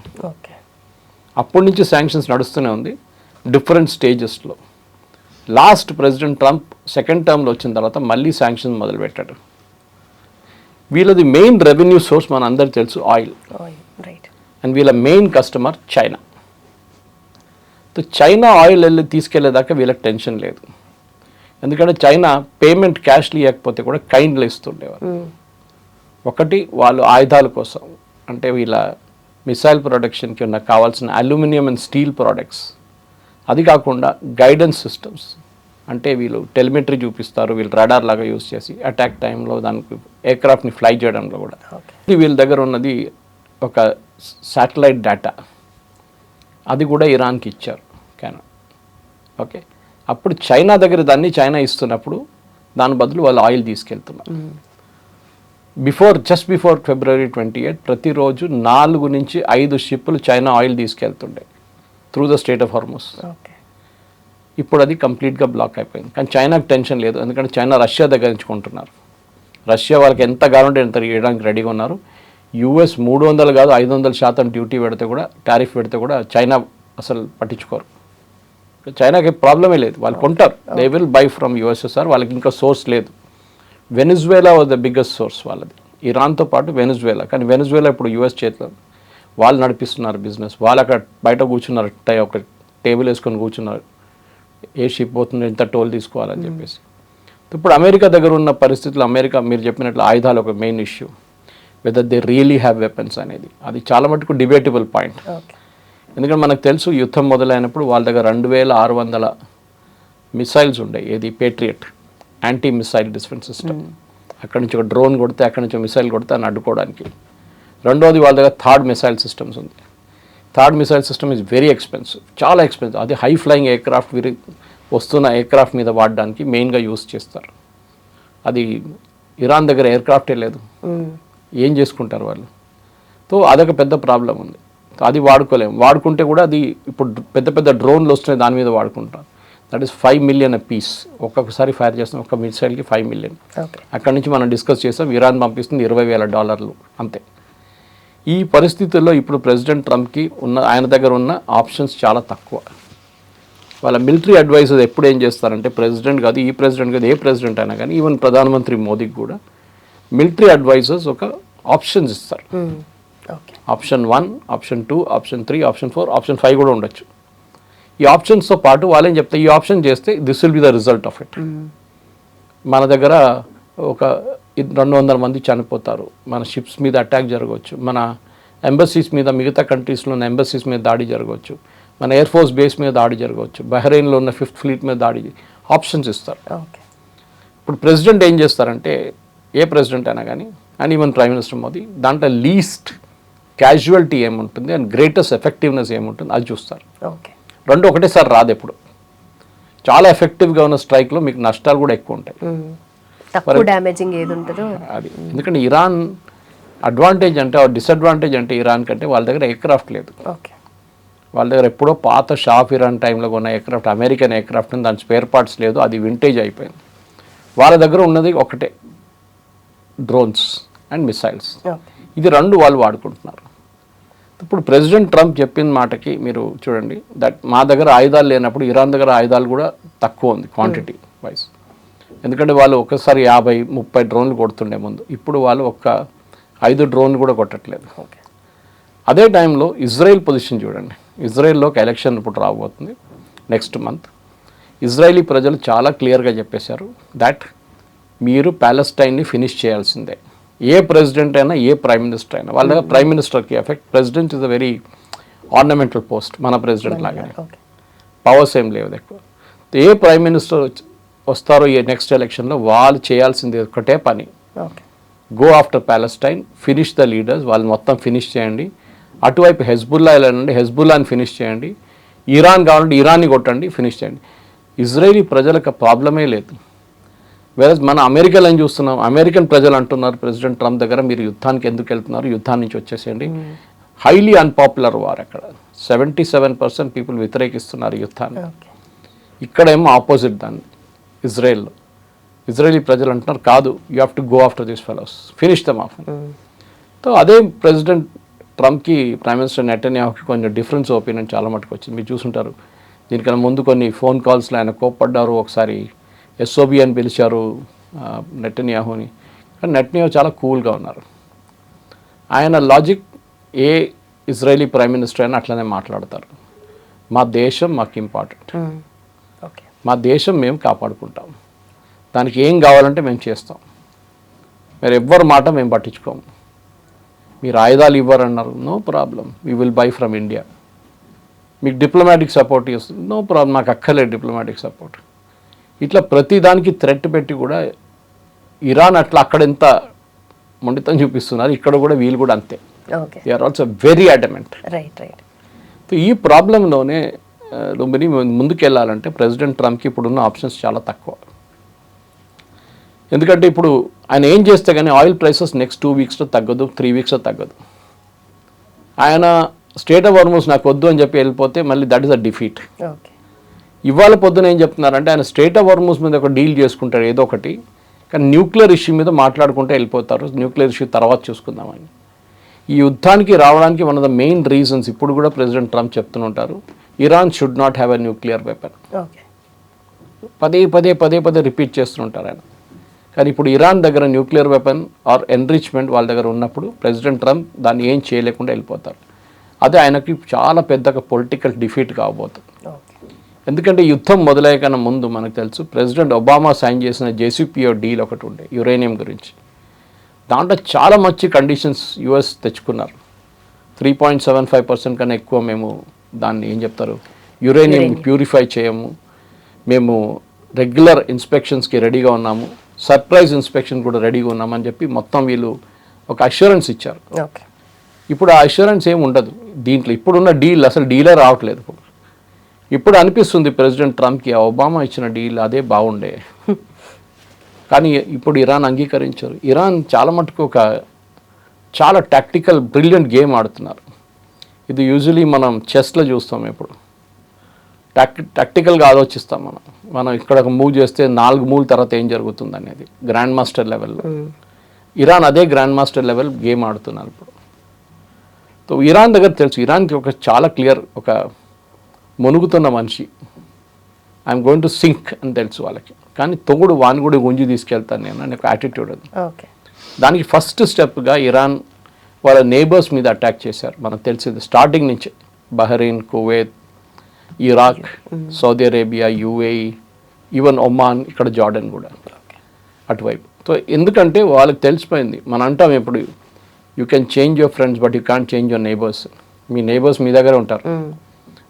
అప్పటి నుంచి శాంక్షన్స్ నడుస్తూనే ఉంది డిఫరెంట్ స్టేజెస్లో. లాస్ట్ ప్రెసిడెంట్ ట్రంప్ 2nd టర్మ్లో వచ్చిన తర్వాత మళ్ళీ శాంక్షన్స్ మొదలుపెట్టాడు. వీళ్ళది మెయిన్ రెవెన్యూ సోర్స్ మన అందరికి తెలుసు ఆయిల్,
రైట్.
అండ్ వీళ్ళ main customer China. So China oil వెళ్ళి తీసుకెళ్లేదాకా వీళ్ళకి టెన్షన్ లేదు, ఎందుకంటే చైనా పేమెంట్ క్యాష్లు ఇవ్వకపోతే కూడా కైండ్లు ఇస్తుండేవారు. ఒకటి వాళ్ళు ఆయుధాల కోసం, అంటే వీళ్ళ మిసైల్ ప్రొడక్షన్కి ఉన్న కావాల్సిన అల్యూమినియం అండ్ స్టీల్ ప్రోడక్ట్స్, అది కాకుండా గైడెన్స్ సిస్టమ్స్, అంటే వీళ్ళు టెలిమెట్రీ చూపిస్తారు, వీళ్ళు రడార్ లాగా యూజ్ చేసి అటాక్ టైంలో దానికి ఎయిర్క్రాఫ్ట్ని ఫ్లై చేయడంలో కూడా. వీళ్ళ దగ్గర ఉన్నది ఒక శాటిలైట్ డేటా, అది కూడా ఇరాన్కి ఇచ్చారు కెనడా. ఓకే, అప్పుడు చైనా దగ్గర దాన్ని చైనా ఇస్తున్నప్పుడు దాని బదులు వాళ్ళు ఆయిల్ తీసుకెళ్తున్నారు. జస్ట్ బిఫోర్ February 28 ప్రతిరోజు 4 నుంచి 5 షిప్పులు చైనా ఆయిల్ తీసుకెళ్తుండే through the strait of Hormuz. ఇప్పుడు అది కంప్లీట్గా బ్లాక్ అయిపోయింది. కానీ చైనాకి టెన్షన్ లేదు, ఎందుకంటే చైనా రష్యా దగ్గర నుంచి కొంటున్నారు. రష్యా వాళ్ళకి ఎంత కావాలంటే ఎంత ఇవ్వడానికి రెడీగా ఉన్నారు. US 300 కాదు 500% డ్యూటీ పెడితే కూడా, టారిఫ్ పెడితే కూడా చైనా అసలు పట్టించుకోరు. చైనాకి ప్రాబ్లమే లేదు, వాళ్ళు కొంటారు. They will buy from USSR. వాళ్ళకి ఇంకా సోర్స్ లేదు. Venezuela was the biggest source వాళ్ళది, ఇరాన్తో పాటు వెనిజువేలా. కానీ వెనిజువేలా ఇప్పుడు US చేతిలో, వాళ్ళు నడిపిస్తున్నారు బిజినెస్. వాళ్ళు అక్కడ బయట కూర్చున్నారు, ఒక టేబుల్ వేసుకొని కూర్చున్నారు, ఏ షిప్ పోతుంది, ఎంత టోల్ తీసుకోవాలని చెప్పేసి. ఇప్పుడు అమెరికా దగ్గర ఉన్న పరిస్థితులు, అమెరికా మీరు చెప్పినట్లు ఆయుధాలు ఒక main issue, whether they really have weapons అనేది, అది చాలా మటుకు డిబేటబుల్ పాయింట్. ఎందుకంటే మనకు తెలుసు యుద్ధం మొదలైనప్పుడు వాళ్ళ దగ్గర 2600 మిసైల్స్ ఉండే, ఏది patriot anti missile defence system. అక్కడి నుంచి ఒక డ్రోన్ కొడితే, అక్కడి నుంచి మిసైల్ కొడితే అని అడ్డుకోవడానికి. రెండోది వాళ్ళ దగ్గర థర్డ్ మిసైల్ సిస్టమ్స్ ఉంది. Third missile system is very expensive, చాలా ఎక్స్పెన్సివ్. అది హై ఫ్లయింగ్ ఎయిర్క్రాఫ్ట్ వస్తున్న ఎయిర్క్రాఫ్ట్ మీద వాడడానికి మెయిన్గా యూస్ చేస్తారు. అది ఇరాన్ దగ్గర ఎయిర్క్రాఫ్టే లేదు, ఏం చేసుకుంటారు వాళ్ళు? సో అదొక పెద్ద ప్రాబ్లం ఉంది. అది వాడుకోలేము. వాడుకుంటే కూడా అది ఇప్పుడు పెద్ద పెద్ద డ్రోన్లు వస్తున్నాయి, దాని మీద వాడుకుంటాం. That is 5 million a piece. ఒక్కొక్కసారి ఫైర్ చేస్తాం, ఒక మిసైల్కి 5 million. అక్కడి నుంచి మనం డిస్కస్ చేస్తాం, ఇరాన్ పంపిస్తుంది $20,000 అంతే. ఈ పరిస్థితుల్లో ఇప్పుడు ప్రెసిడెంట్ ట్రంప్కి ఆయన దగ్గర ఉన్న ఆప్షన్స్ చాలా తక్కువ. వాళ్ళ మిలిటరీ అడ్వైజర్స్ ఎప్పుడు ఏం చేస్తారంటే, ప్రెసిడెంట్ కాదు, ఈ ప్రెసిడెంట్ కాదు, ఏ ప్రెసిడెంట్ అయినా కానీ, ఈవెన్ ప్రధానమంత్రి మోదీకి కూడా మిలిటరీ అడ్వైజర్స్ ఒక ఆప్షన్స్ ఇస్తారు. Option 1, option 2, option 3, option 4, option 5 కూడా ఉండొచ్చు. ఈ ఆప్షన్స్తో పాటు వాళ్ళేం చెప్తారు, ఈ ఆప్షన్ చేస్తే this will be the result of it. మన దగ్గర ఒక 200 మంది చనిపోతారు, మన షిప్స్ మీద అటాక్ జరగవచ్చు, మన ఎంబసీస్ మీద, మిగతా కంట్రీస్లో ఉన్న ఎంబసీస్ మీద దాడి జరగవచ్చు, మన ఎయిర్ ఫోర్స్ బేస్ మీద దాడి జరగవచ్చు, బహ్రెయిన్లో ఉన్న 5th ఫ్లీట్ మీద దాడి, ఆప్షన్స్ ఇస్తారు. ఇప్పుడు ప్రెసిడెంట్ ఏం చేస్తారంటే, ఏ ప్రెసిడెంట్ అయినా కానీ, and even prime minister Modi, దాంట్లో లీస్ట్ క్యాజువాలిటీ ఏముంటుంది అండ్ గ్రేటెస్ట్ ఎఫెక్టివ్నెస్ ఏముంటుంది అది చూస్తారు. రెండు ఒకటేసారి రాదు. ఎప్పుడు చాలా ఎఫెక్టివ్గా ఉన్న స్ట్రైక్లో మీకు నష్టాలు కూడా ఎక్కువ ఉంటాయి,
తక్కువ డ్యామేజింగ్ ఏది ఉంటుందో
అది. ఎందుకంటే ఇరాన్ అడ్వాంటేజ్ అంటే, డిసడ్వాంటేజ్ అంటే ఇరాన్ కంటే వాళ్ళ దగ్గర ఎయిర్క్రాఫ్ట్ లేదు. వాళ్ళ దగ్గర ఎప్పుడో పాత షాఫ్ ఇరాన్ టైంలో ఉన్న ఎయిర్క్రాఫ్ట్, అమెరికన్ ఎయిర్క్రాఫ్ట్, దాని స్పేర్ పార్ట్స్ లేదు, అది వింటేజ్ అయిపోయింది. వాళ్ళ దగ్గర ఉన్నది ఒకటే, డ్రోన్స్ అండ్ మిసైల్స్. ఇది రెండు వాళ్ళు వాడుకుంటున్నారు. ఇప్పుడు ప్రెసిడెంట్ ట్రంప్ చెప్పిన మాటకి మీరు చూడండి, దట్ మా దగ్గర ఆయుధాలు లేనప్పుడు ఇరాన్ దగ్గర ఆయుధాలు కూడా తక్కువ ఉంది క్వాంటిటీ వైజ్. ఎందుకంటే వాళ్ళు ఒకసారి 50-30 డ్రోన్లు కొడుతుండే ముందు, ఇప్పుడు వాళ్ళు 5 డ్రోన్లు కూడా కొట్టట్లేదు. అదే టైంలో ఇజ్రాయెల్ పొజిషన్ చూడండి. ఇజ్రాయెల్లోకి ఎలక్షన్ ఇప్పుడు రాబోతుంది నెక్స్ట్ మంత్. ఇజ్రాయలీ ప్రజలు చాలా క్లియర్గా చెప్పేశారు దట్ మీరు ప్యాలెస్టైన్ని ఫినిష్ చేయాల్సిందే. ఏ ప్రెసిడెంట్ అయినా, ఏ ప్రైమ్ మినిస్టర్ అయినా. వాళ్ళ దగ్గర ప్రైమ్ మినిస్టర్కి effect, president is a very ornamental post, మన ప్రెసిడెంట్ లాగానే పవర్స్ ఏం లేవు ఎక్కువ. ఏ ప్రైమ్ మినిస్టర్ వస్తారో ఈ నెక్స్ట్ ఎలక్షన్లో వాళ్ళు చేయాల్సింది ఒకటే పని, go after Palestine, finish the leaders, వాళ్ళు మొత్తం ఫినిష్ చేయండి. అటువైపు హెజ్బుల్లా వెళ్ళండి, హెజ్బుల్లాని ఫినిష్ చేయండి. ఇరాన్ కావాలంటే ఇరాన్ని కొట్టండి, ఫినిష్ చేయండి. ఇజ్రాయేలీ ప్రజలకు ప్రాబ్లమే లేదు. వేరే మన అమెరికాలో ఏం చూస్తున్నాం, అమెరికన్ ప్రజలు అంటున్నారు ప్రెసిడెంట్ ట్రంప్ దగ్గర, మీరు యుద్ధానికి ఎందుకు వెళ్తున్నారు, యుద్ధాన్ని నుంచి వచ్చేసేయండి. హైలీ అన్పాపులర్ వార్ అక్కడ, 77% పీపుల్ వ్యతిరేకిస్తున్నారు యుద్ధాన్ని. ఇక్కడేమో ఆపోజిట్ దాన్ని ఇజ్రాయెల్లో. ఇజ్రాయలీ ప్రజలు అంటున్నారు కాదు, you have to go after this fellows, finish them off. So అదే ప్రెసిడెంట్ ట్రంప్కి ప్రైమ్ మినిస్టర్ నెటన్యాహుకి కొంచెం డిఫరెన్స్ ఒపీనియన్ చాలా మటుకు వచ్చింది. మీరు చూసుంటారు, దీనికన్నా ముందు కొన్ని ఫోన్ కాల్స్లో ఆయన కోప్పడ్డారు. ఒకసారి SOB అని పిలిచారు నెటన్యాహుని, కానీ నెట్న్యాహు చాలా కూల్గా ఉన్నారు. ఆయన లాజిక్ ఏ ఇజ్రాయలీ ప్రైమ్ మినిస్టర్ అయినా అట్లనే మాట్లాడతారు. మా దేశం మాకు ఇంపార్టెంట్,
ఓకే,
మా దేశం మేము కాపాడుకుంటాం, దానికి ఏం కావాలంటే మేము చేస్తాం, మీరు ఎవ్వరి మాట మేము పట్టించుకోము, మీరు ఆయుధాలు ఇవ్వరన్నారు, no problem, we will buy from India, మీకు డిప్లొమాటిక్ సపోర్ట్ ఇస్తుంది, నో ప్రాబ్లం, నాకు అక్కర్లేదు డిప్లొమాటిక్ సపోర్ట్. ఇట్లా ప్రతిదానికి థ్రెట్ పెట్టి కూడా ఇరాన్ అట్లా అక్కడ ఎంత మొండితం చూపిస్తున్నారు, ఇక్కడ కూడా వీళ్ళు కూడా అంతే.
Okay,
they are also very adamant.
Right right.
ఈ ప్రాబ్లంలోనే లుంబిని ముందుకెళ్ళాలంటే ప్రెసిడెంట్ ట్రంప్కి ఇప్పుడున్న ఆప్షన్స్ చాలా తక్కువ. ఎందుకంటే ఇప్పుడు ఆయన ఏం చేస్తే కానీ ఆయిల్ ప్రైసెస్ నెక్స్ట్ 2 వీక్స్లో తగ్గదు, 3 వీక్స్లో తగ్గదు. ఆయన స్టేట్ ఆఫ్ హార్మోస్ నాకు వద్దు అని చెప్పి వెళ్ళిపోతే మళ్ళీ that is a defeat.
Okay,
ఇవాళ పొద్దున ఏం చెప్తున్నారంటే ఆయన స్టేట్ ఆఫ్ హార్మోస్ మీద ఒక డీల్ చేసుకుంటారు ఏదో ఒకటి, కానీ న్యూక్లియర్ ఇష్యూ మీద మాట్లాడుకుంటే వెళ్ళిపోతారు, న్యూక్లియర్ ఇష్యూ తర్వాత చూసుకుందామని. ఈ యుద్ధానికి రావడానికి one of the main reasons ఇప్పుడు కూడా ప్రెసిడెంట్ ట్రంప్ చెప్తుంటారు, Iran should not have a nuclear weapon.
Okay,
పదే పదే పదే పదే రిపీట్ చేస్తుంటారు ఆయన. కానీ ఇప్పుడు ఇరాన్ దగ్గర న్యూక్లియర్ వెపన్ ఆర్ ఎన్రిచ్మెంట్ వాళ్ళ దగ్గర ఉన్నప్పుడు ప్రెసిడెంట్ ట్రంప్ దాన్ని ఏం చేయలేకుండా వెళ్ళిపోతారు. అదే ఆయనకి చాలా పెద్దగా పొలిటికల్ డిఫీట్ కాబోతుంది. ఎందుకంటే యుద్ధం మొదలయ్యే కన్నా ముందు మనకు తెలుసు ప్రెసిడెంట్ ఒబామా సైన్ చేసిన JCPO డీల్ ఒకటి ఉండే యురేనియం గురించి. దాంట్లో చాలా మంచి కండిషన్స్ యుఎస్ తెచ్చుకున్నారు. 3.75% కన్నా ఎక్కువ మేము దాన్ని ఏం చెప్తారు యురేనియం ప్యూరిఫై చేయము, మేము రెగ్యులర్ ఇన్స్పెక్షన్స్కి రెడీగా ఉన్నాము, సర్ప్రైజ్ ఇన్స్పెక్షన్ కూడా రెడీగా ఉన్నామని చెప్పి మొత్తం వీళ్ళు ఒక అష్యూరెన్స్ ఇచ్చారు.
ఓకే,
ఇప్పుడు ఆ అష్యూరెన్స్ ఏమి ఉండదు దీంట్లో. ఇప్పుడున్న డీల్ అసలు డీలే రావట్లేదు. ఇప్పుడు అనిపిస్తుంది ప్రెసిడెంట్ ట్రంప్కి ఒబామా ఇచ్చిన డీల్ అదే బాగుండే, కానీ ఇప్పుడు ఇరాన్ అంగీకరించారు. ఇరాన్ చాలా మటుకు ఒక చాలా టాక్టికల్ బ్రిలియంట్ గేమ్ ఆడుతున్నారు. ఇది యూజువలీ మనం చెస్లో చూస్తాం, ఇప్పుడు టాక్టికల్గా ఆలోచిస్తాం మనం ఇక్కడ ఒక మూవ్ చేస్తే 4 మూవ్ తర్వాత ఏం జరుగుతుంది అనేది గ్రాండ్ మాస్టర్ లెవెల్లో. ఇరాన్ అదే గ్రాండ్ మాస్టర్ లెవెల్ గేమ్ ఆడుతున్నారు ఇప్పుడు. సో ఇరాన్ దగ్గర తెలుసు, ఇరాన్కి ఒక చాలా క్లియర్ ఒక మునుగుతున్న మనిషి, ఐఎమ్ గోయింగ్ టు సింక్ అని తెలుసు వాళ్ళకి, కానీ తొగుడు వాని కూడా గుంజి తీసుకెళ్తాను నేను అని ఒక యాటిట్యూడ్ అది.
ఓకే,
దానికి ఫస్ట్ స్టెప్గా ఇరాన్ వాళ్ళ నేబర్స్ మీద అటాక్ చేశారు. మనకు తెలిసింది స్టార్టింగ్ నుంచి Bahrain, Kuwait, Iraq, Saudi Arabia, UAE, even Oman, ఇక్కడ జార్డన్ కూడా అటువైపు. సో ఎందుకంటే వాళ్ళకి తెలిసిపోయింది, మనం అంటాం ఎప్పుడు you can change your friends but you can't change your neighbours. మీ నేబర్స్ మీ దగ్గర ఉంటారు,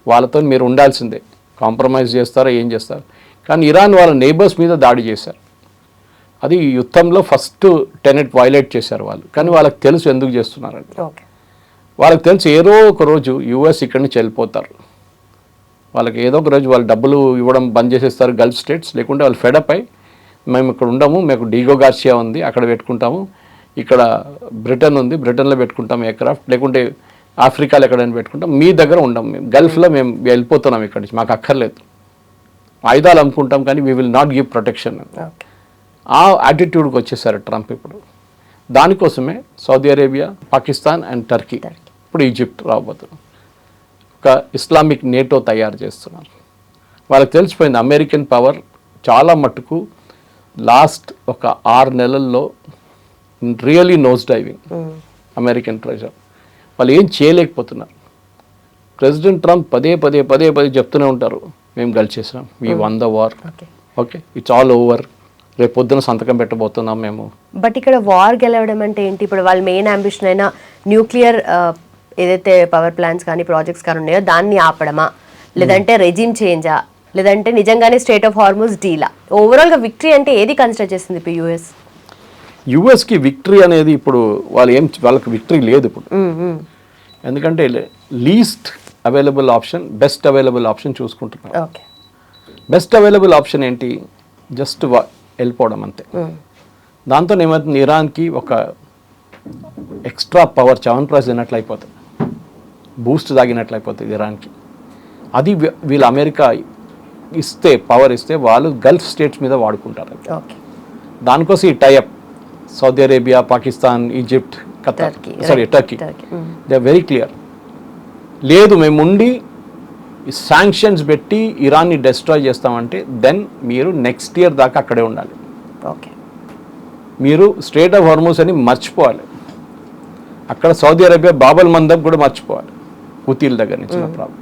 వాళ్ళతో మీరు ఉండాల్సిందే, కాంప్రమైజ్ చేస్తారో ఏం చేస్తారు. కానీ ఇరాన్ వాళ్ళ నేబర్స్ మీద దాడి చేశారు. అది యుద్ధంలో ఫస్ట్ టెనెట్ వైలేట్ చేశారు వాళ్ళు, కానీ వాళ్ళకి తెలుసు ఎందుకు చేస్తున్నారండి.
ఓకే,
వాళ్ళకి తెలుసు ఏదో ఒక రోజు US ఇక్కడి నుంచి వెళ్ళిపోతారు, వాళ్ళకి ఏదో ఒక రోజు వాళ్ళు డబ్బులు ఇవ్వడం బంద్ చేసేస్తారు గల్ఫ్ స్టేట్స్, లేకుంటే వాళ్ళు ఫెడప్ అయి మేము ఇక్కడ ఉండము, మేము డిగో గార్సియా ఉంది అక్కడ పెట్టుకుంటాము, ఇక్కడ బ్రిటన్ ఉంది బ్రిటన్లో పెట్టుకుంటాం ఎయిర్క్రాఫ్ట్, లేకుంటే ఆఫ్రికాలో ఎక్కడైనా పెట్టుకుంటాం, మీ దగ్గర ఉండం, మేము గల్ఫ్లో మేము వెళ్ళిపోతున్నాం ఇక్కడి నుంచి, మాకు అక్కర్లేదు, ఆయుధాలు అమ్ముకుంటాం కానీ we will not give protection. ఆ యాటిట్యూడ్కి వచ్చేసారు ట్రంప్ ఇప్పుడు. దానికోసమే Saudi Arabia, Pakistan and Turkey, ఇప్పుడు ఈజిప్ట్ రాబోతున్నారు, ఒక ఇస్లామిక్ నేటో తయారు చేస్తున్నారు. వాళ్ళకి తెలిసిపోయింది అమెరికన్ పవర్ చాలా మట్టుకు లాస్ట్ ఒక 6 నెలల్లో really nose diving American pressure. వాళ్ళు ఏం చేయలేకపోతున్నారు. ప్రెసిడెంట్ ట్రంప్ పదే పదే పదే పదే చెప్తూనే ఉంటారు, మేము గెలిచేసాం, we won the war, okay it's all over, రేపు పొద్దున సంతకం పెట్టబోతున్నాం మేము.
బట్ ఇక్కడ వార్ గెలవడం అంటే ఏంటి? ఇప్పుడు వాళ్ళ మెయిన్ అంబిషన్ అయినా న్యూక్లియర్ ఏదైతే పవర్ ప్లాంట్స్ కానీ ప్రాజెక్ట్స్ కానీ ఉన్నాయో దాన్ని ఆపడమా, లేదంటే రెజిమ్ చేంజా, లేదంటే నిజంగానే స్టేట్ ఆఫ్ హార్మోస్ డీలా? ఓవరాల్గా విక్టరీ అంటే ఏది కన్సిడర్ చేస్తుంది ఇప్పుడు
యుఎస్కి విక్టరీ అనేది ఇప్పుడు వాళ్ళకి విక్టరీ లేదు ఇప్పుడు. ఎందుకంటే least available option, best available option చూసుకుంటున్నారు.
ఓకే,
బెస్ట్ అవైలబుల్ ఆప్షన్ ఏంటి? జస్ట్ వెళ్ళిపోవడం అంతే. దాంతో ఏమవుతుంది, ఇరాన్కి ఒక ఎక్స్ట్రా పవర్ చవన్ ప్రైస్ తిన్నట్లు అయిపోతుంది, బూస్ట్ తాగినట్లు అయిపోతుంది ఇరాన్కి. అది వీళ్ళు అమెరికా ఇస్తే, పవర్ ఇస్తే వాళ్ళు గల్ఫ్ స్టేట్స్ మీద వాడుకుంటారు. దానికోసం ఈ tie up Saudi Arabia, Pakistan, Egypt, Qatar, Turkey, they are very clear. లేదు మేము ఉండి శాంక్షన్స్ పెట్టి ఇరాన్ని డెస్ట్రాయ్ చేస్తామంటే దెన్ మీరు నెక్స్ట్ ఇయర్ దాకా అక్కడే ఉండాలి.
ఓకే,
మీరు స్ట్రేట్ ఆఫ్ హార్మోస్ అని మర్చిపోవాలి. అక్కడ సౌదీ అరేబియా బాబల్ మందబ్ కూడా మర్చిపోవాలి, హుతీల దగ్గర నుంచి ప్రాబ్లం.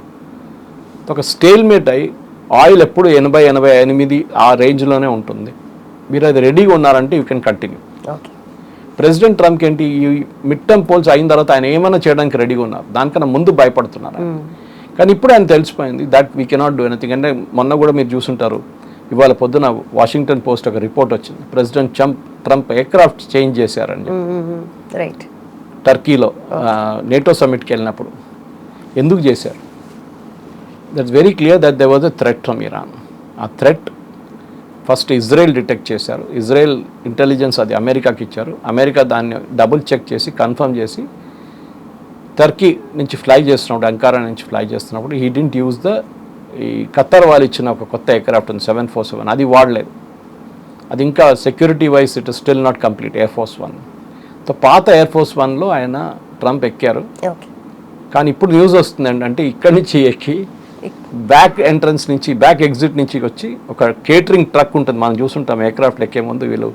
ఒక స్టేల్మేట్ అయి ఆయిల్ ఎప్పుడు 80-88 ఆ రేంజ్లోనే ఉంటుంది. మీరు అది రెడీగా ఉన్నారంటే you can continue.
Okay.
President ట్రంప్కి ఏంటి, ఈ మిడ్ టర్మ్ పోల్స్ అయిన తర్వాత ఆయన ఏమైనా చేయడానికి రెడీగా ఉన్నారు, దానికన్నా ముందు భయపడుతున్నారు. కానీ ఇప్పుడు ఆయన తెలిసిపోయింది that we cannot do anything. అంటే మొన్న కూడా మీరు చూసుంటారు, ఇవాళ పొద్దున వాషింగ్టన్ పోస్ట్ ఒక రిపోర్ట్ వచ్చింది, ప్రెసిడెంట్ ట్రంప్ ఎయిర్క్రాఫ్ట్ చేంజ్ చేశారని
రైట్,
టర్కీలో నేటో సమ్మిట్కి వెళ్ళినప్పుడు. ఎందుకు చేశారు? That's very clear that they was a threat from Iran. ఆ థ్రెట్ ఫస్ట్ ఇజ్రాయెల్ డిటెక్ట్ చేశారు, ఇజ్రాయెల్ ఇంటెలిజెన్స్ అది అమెరికాకి ఇచ్చారు, అమెరికా దాన్ని డబుల్ చెక్ చేసి కన్ఫర్మ్ చేసి టర్కీ నుంచి ఫ్లై చేస్తున్నప్పుడు, అంకారా నుంచి ఫ్లై చేస్తున్నప్పుడు హీ డింట్ యూజ్ ఈ ఖత్తర్ వాళ్ళు ఇచ్చిన ఒక కొత్త ఎయిర్క్రాఫ్ట్ ఉంది 747, అది వాడలేదు. అది ఇంకా security wise it is still not complete, air force 1. So పాత ఎయిర్ ఫోర్స్ 1లో ఆయన ట్రంప్ ఎక్కారు. కానీ ఇప్పుడు న్యూస్ వస్తుంది ఏంటంటే ఇక్కడి నుంచి ఎక్కి బ్యాక్ ఎంట్రన్స్ నుంచి, బ్యాక్ ఎగ్జిట్ నుంచి వచ్చి ఒక కేటరింగ్ ట్రక్ ఉంటుంది, మనం చూస్తుంటాం ఎయిర్క్రాఫ్ట్ ఎక్కే ముందు వీళ్ళు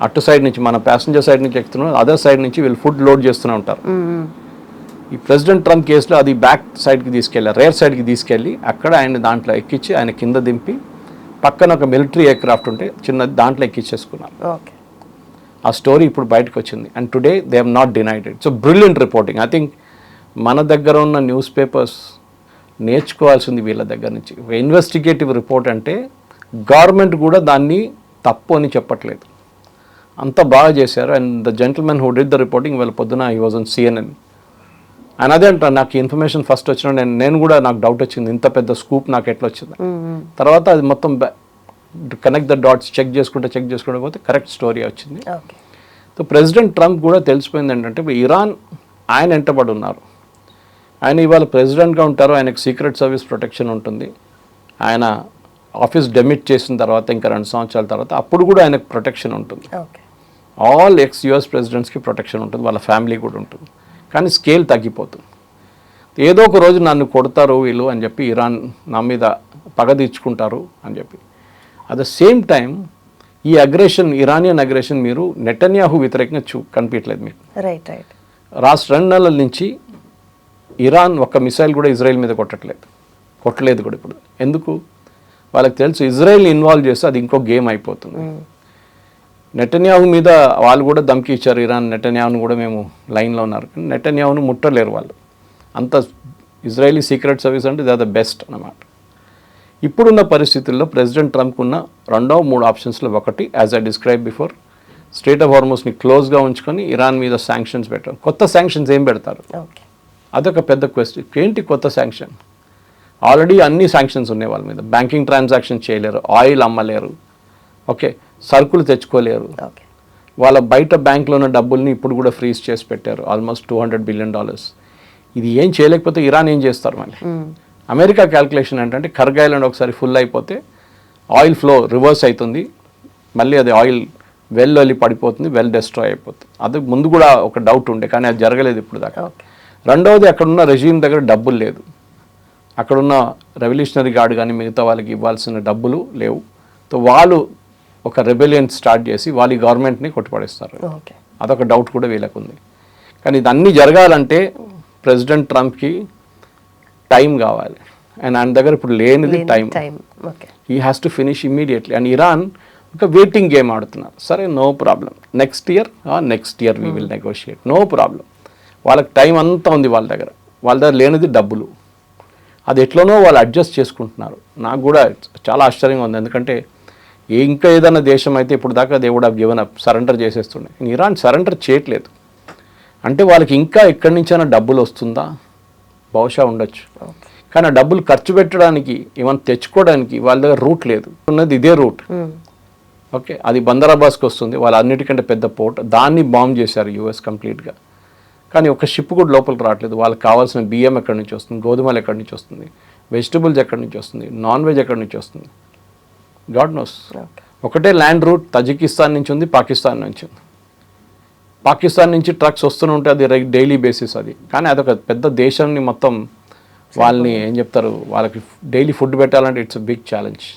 అటు సైడ్ నుంచి, మన ప్యాసింజర్ సైడ్ నుంచి ఎక్కుతున్నారు, అదర్ సైడ్ నుంచి వీళ్ళు ఫుడ్ లోడ్ చేస్తూనే ఉంటారు. ఈ ప్రెసిడెంట్ ట్రంప్ కేసులో అది బ్యాక్ సైడ్కి తీసుకెళ్ళారు, రేర్ సైడ్కి తీసుకెళ్ళి అక్కడ ఆయన దాంట్లో ఎక్కించి ఆయన కింద దింపి పక్కన ఒక మిలిటరీ ఎయిర్క్రాఫ్ట్ ఉంటే చిన్న దాంట్లో ఎక్కించేసుకున్నారు. ఆ స్టోరీ ఇప్పుడు బయటకు వచ్చింది and today they have not denied it. So brilliant reporting. I think మన దగ్గర ఉన్న న్యూస్ పేపర్స్ నేర్చుకోవాల్సింది వీళ్ళ దగ్గర నుంచి. ఇన్వెస్టిగేటివ్ రిపోర్ట్ అంటే గవర్నమెంట్ కూడా దాన్ని తప్పు అని చెప్పట్లేదు, అంత బాగా చేశారు. And the gentlemen who did the reporting వాళ్ళ పొద్దున హీ వాజ్ ఆన్ CNN. ఆయన అదే అంటారు, నాకు ఇన్ఫర్మేషన్ ఫస్ట్ వచ్చిన నేను కూడా నాకు డౌట్ వచ్చింది, ఇంత పెద్ద స్కూప్ నాకు ఎట్లా వచ్చింది. తర్వాత అది మొత్తం కనెక్ట్ ద డాట్స్ చెక్ చేసుకుంటే పోతే కరెక్ట్ స్టోరీ వచ్చింది. సో ప్రెసిడెంట్ ట్రంప్ కూడా తెలిసిపోయింది ఏంటంటే ఇరాన్ ఆయన వెంటబడి ఉన్నారు. ఆయన ఇవాళ ప్రెసిడెంట్గా ఉంటారు, ఆయనకు సీక్రెట్ సర్వీస్ ప్రొటెక్షన్ ఉంటుంది. ఆయన ఆఫీస్ డెమిట్ చేసిన తర్వాత ఇంకా 2 సంవత్సరాల తర్వాత అప్పుడు కూడా ఆయనకు ప్రొటెక్షన్ ఉంటుంది. ఆల్ US ప్రెసిడెంట్స్కి ప్రొటెక్షన్ ఉంటుంది, వాళ్ళ ఫ్యామిలీ కూడా ఉంటుంది. కానీ స్కేల్ తగ్గిపోతుంది. ఏదో ఒక రోజు నన్ను కొడతారు వీళ్ళు అని చెప్పి ఇరాన్ నా మీద పగ తీర్చుకుంటారు అని చెప్పి. అట్ ద సేమ్ టైం ఈ అగ్రెషన్, ఇరానియన్ అగ్రెషన్ మీరు నెటన్యాహు వ్యతిరేకంగా కనిపించలేదు మీకు.
Right right.
2 నెలల నుంచి ఇరాన్ ఒక్క మిసైల్ కూడా ఇజ్రాయెల్ మీద కొట్టలేదు కూడా ఇప్పుడు. ఎందుకు? వాళ్ళకి తెలుసు ఇజ్రాయెల్ని ఇన్వాల్వ్ చేస్తే అది ఇంకో గేమ్ అయిపోతుంది. నెటన్యాహు మీద వాళ్ళు కూడా ధమ్కి ఇచ్చారు, ఇరాన్ నెటన్యాహును కూడా మేము లైన్లో ఉన్నారు, కానీ నెటన్యాహును ముట్టలేరు వాళ్ళు. అంత ఇజ్రాయలీ సీక్రెట్ సర్వీస్ అంటే దే ఆర్ ద బెస్ట్ అన్నమాట. ఇప్పుడున్న పరిస్థితుల్లో ప్రెసిడెంట్ ట్రంప్ ఉన్న 2-3 ఆప్షన్స్లో ఒకటి, as I describe before, strait of హార్మోస్ని క్లోజ్గా ఉంచుకొని ఇరాన్ మీద శాంక్షన్స్ పెట్టడం. కొత్త శాంక్షన్స్ ఏం పెడతారు? అదొక పెద్ద క్వశ్చన్. ఏంటి కొత్త శాంక్షన్? ఆల్రెడీ అన్ని శాంక్షన్స్ ఉన్నాయి వాళ్ళ మీద. బ్యాంకింగ్ ట్రాన్సాక్షన్ చేయలేరు, ఆయిల్ అమ్మలేరు, ఓకే, సరుకులు తెచ్చుకోలేరు, వాళ్ళ బయట బ్యాంక్లో ఉన్న డబ్బుల్ని ఇప్పుడు కూడా ఫ్రీజ్ చేసి పెట్టారు, ఆల్మోస్ట్ $200 బిలియన్. ఇది ఏం చేయలేకపోతే ఇరాన్ ఏం చేస్తారు మళ్ళీ? అమెరికా క్యాల్కులేషన్ ఏంటంటే కర్గ్ ఐలాండ్ ఒకసారి ఫుల్ అయిపోతే ఆయిల్ ఫ్లో రివర్స్ అవుతుంది, మళ్ళీ అది ఆయిల్ వెల్ వెళ్ళి పడిపోతుంది, వెల్ డెస్ట్రాయ్ అయిపోతుంది. అది ముందు కూడా ఒక డౌట్ ఉండే, కానీ అది జరగలేదు ఇప్పుడు దాకా. రెండవది, అక్కడున్న రెజీమ్ దగ్గర డబ్బులు లేదు, అక్కడున్న రెవల్యూషనరీ గార్డ్ కానీ మిగతా వాళ్ళకి ఇవ్వాల్సిన డబ్బులు లేవు. సో వాళ్ళు ఒక రెబెలియన్ స్టార్ట్ చేసి వాళ్ళ గవర్నమెంట్ని కొట్టుపడేస్తారు. అదొక డౌట్ కూడా వీళ్ళకు ఉంది. కానీ ఇదన్నీ జరగాలంటే ప్రెసిడెంట్ ట్రంప్కి టైం కావాలి, అండ్ ఆయన దగ్గర ఇప్పుడు లేనిది time. He has to finish immediately. And Iran ఒక వెయిటింగ్ గేమ్ ఆడుతున్నారు. సరే, no problem, next year we will negotiate, no problem. వాళ్ళకి టైం అంతా ఉంది వాళ్ళ దగ్గర లేనిది డబ్బులు. అది ఎట్లనో వాళ్ళు అడ్జస్ట్ చేసుకుంటున్నారు. నాకు కూడా చాలా ఆశ్చర్యంగా ఉంది, ఎందుకంటే ఇంకా ఏదైనా దేశం అయితే ఇప్పుడు దాకా they would have given up, surrender చేసేస్తుండే. ఇరాన్ సరెండర్ చేయట్లేదు. అంటే వాళ్ళకి ఇంకా ఎక్కడి నుంచైనా డబ్బులు వస్తుందా? బహుశా ఉండొచ్చు, కానీ ఆ డబ్బులు ఖర్చు పెట్టడానికి, ఏమైనా తెచ్చుకోవడానికి వాళ్ళ దగ్గర రూట్ లేదు. ఉన్నది ఇదే రూట్, ఓకే, అది బందరాబాస్కి వస్తుంది, వాళ్ళ అన్నిటికంటే పెద్ద పోర్ట్. దాన్ని బాంబ్ చేశారు US కంప్లీట్గా. కానీ ఒక షిప్ కూడా లోపలికి రావట్లేదు. వాళ్ళకి కావాల్సిన బియ్యం ఎక్కడి నుంచి వస్తుంది, గోధుమలు ఎక్కడి నుంచి వస్తుంది, వెజిటబుల్స్ ఎక్కడి నుంచి వస్తుంది, నాన్ వెజ్ ఎక్కడి నుంచి వస్తుంది, గాడ్ నోస్. ఒకటే ల్యాండ్ రూట్ తజికిస్తాన్ నుంచి ఉంది, పాకిస్తాన్ నుంచి ఉంది. పాకిస్తాన్ నుంచి ట్రక్స్ వస్తూనే ఉంటే అది డైలీ బేసిస్ అది. కానీ అదొక పెద్ద దేశాన్ని మొత్తం వాళ్ళని ఏం చెప్తారు, వాళ్ళకి డైలీ ఫుడ్ పెట్టాలంటే it's a big challenge.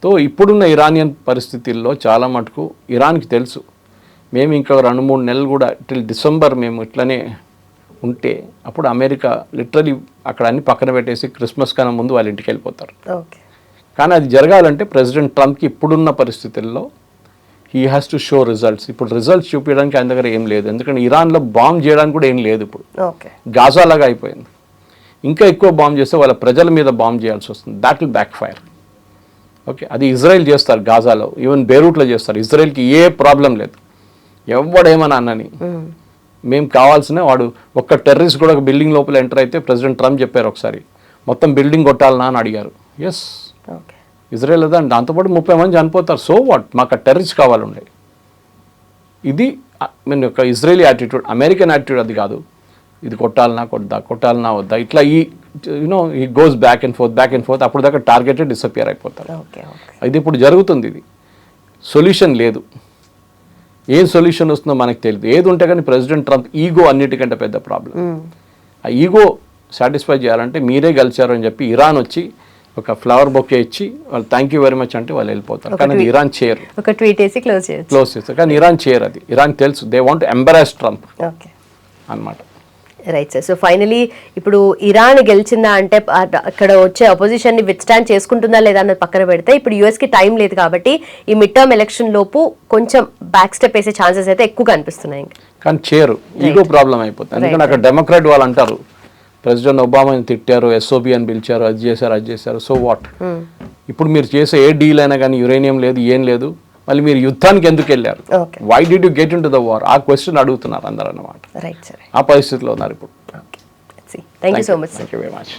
So ఇప్పుడున్న ఇరానియన్ పరిస్థితుల్లో చాలా మటుకు ఇరాన్కి తెలుసు మేము ఇంకా 2-3 నెలలు కూడా టిల్ డిసెంబర్ మేము ఇట్లనే ఉంటే అప్పుడు అమెరికా లిటరలీ అక్కడ అన్ని పక్కన పెట్టేసి క్రిస్మస్ కన్నా ముందు వాళ్ళ ఇంటికి వెళ్ళిపోతారు.
ఓకే.
కానీ అది జరగాలంటే ప్రెసిడెంట్ ట్రంప్కి ఇప్పుడున్న పరిస్థితుల్లో he has to show results. ఇప్పుడు రిజల్ట్స్ చూపించడానికి ఆయన దగ్గర ఏం లేదు, ఎందుకంటే ఇరాన్లో బాంబ్ చేయడానికి కూడా ఏం లేదు. ఇప్పుడు
ఓకే.
గాజా లాగా అయిపోయింది. ఇంకా ఎక్కువ బాంబ్ చేస్తే వాళ్ళ ప్రజల మీద బాంబ్ చేయాల్సి వస్తుంది. That will back fire. Okay, అది ఇజ్రాయెల్ చేస్తారు గాజాలో, ఈవెన్ బేరూట్లో చేస్తారు. ఇజ్రాయెల్కి ఏ ప్రాబ్లం లేదు, ఎవడేమన్నా అన్నని. మేము కావాల్సిన వాడు ఒక్క టెర్రరిస్ట్ కూడా ఒక బిల్డింగ్ లోపల ఎంటర్ అయితే ప్రెసిడెంట్ ట్రంప్ చెప్పారు ఒకసారి మొత్తం బిల్డింగ్ కొట్టాలనా అని అడిగారు. Yes,
okay.
ఇజ్రాయెల్ అదే, దాంతోపాటు 30 మంది చనిపోతారు. సో వాట్, మాకు ఆ టెర్రరిస్ట్ కావాలండే. ఇది మీన్ యొక్క ఇజ్రాయలీ యాటిట్యూడ్. అమెరికన్ యాటిట్యూడ్ అది కాదు. ఇది కొట్టాలనా వద్దా ఇట్లా ఈ గోస్ బ్యాక్ అండ్ ఫోర్త్ అప్పుడు దాకా టార్గెటెడ్ డిసపియర్ అయిపోతారు.
ఓకే. ఓకే.
ఇది ఇప్పుడు జరుగుతుంది. ఇది సొల్యూషన్ లేదు. ఏం సొల్యూషన్ వస్తుందో మనకు తెలియదు. ఏది ఉంటే కానీ ప్రెసిడెంట్ ట్రంప్ ఈగో అన్నిటికంటే పెద్ద ప్రాబ్లం. ఆ ఈగో సాటిస్ఫై చేయాలంటే మీరే గెలిచారు అని చెప్పి ఇరాన్ వచ్చి ఒక ఫ్లవర్ బొకే ఇచ్చి వాళ్ళు థ్యాంక్ యూ వెరీ మచ్ అంటే వాళ్ళు వెళ్ళిపోతారు. కానీ అది ఇరాన్ చేయరు.
ఒక ట్వీట్ వేసి క్లోజ్
చేస్తారు. కానీ ఇరాన్ చేయరు. అది ఇరాన్ తెలుసు. They want embarrass Trump
okay
అన్నమాట.
Right sir. సో ఫైనలీ ఇప్పుడు ఇరాన్ గెలిచిందా అంటే అక్కడ వచ్చే అపోజిషన్ ని విత్స్టాండ్ చేసుకుంటుందా లేదా అన్నది పక్కన పెడితే ఇప్పుడు యూఎస్ కి టైం లేదు కాబట్టి ఈ మిడ్ టర్మ్ ఎలక్షన్ లోపు కొంచెం బ్యాక్ స్టెప్ వేసే ఛాన్సెస్ అయితే ఎక్కువ కనిపిస్తున్నాయి.
కానీ చేయరు. ఈగో ప్రాబ్లం అయిపోతుంది. ఎందుకంటే అక్కడ డెమోక్రాట్ వాళ్ళు అంటారు ప్రెసిడెంట్ ఒబామాని తిట్టారు, ఎస్ఓబి అని పిలిచారు, అది చేశారు. సో వాట్, ఇప్పుడు మీరు చేసే ఏ డీల్ అయినా కానీ యురేనియం లేదు, ఏం లేదు, మళ్ళీ మీరు యుద్ధానికి ఎందుకు వెళ్ళారు, why did you get into the war, ఆ క్వశ్చన్ అడుగుతున్నారు అందరూ అన్నమాట. ఆ పరిస్థితిలో ఉన్నారు ఇప్పుడు.
Thank you so much.
Thank you very much.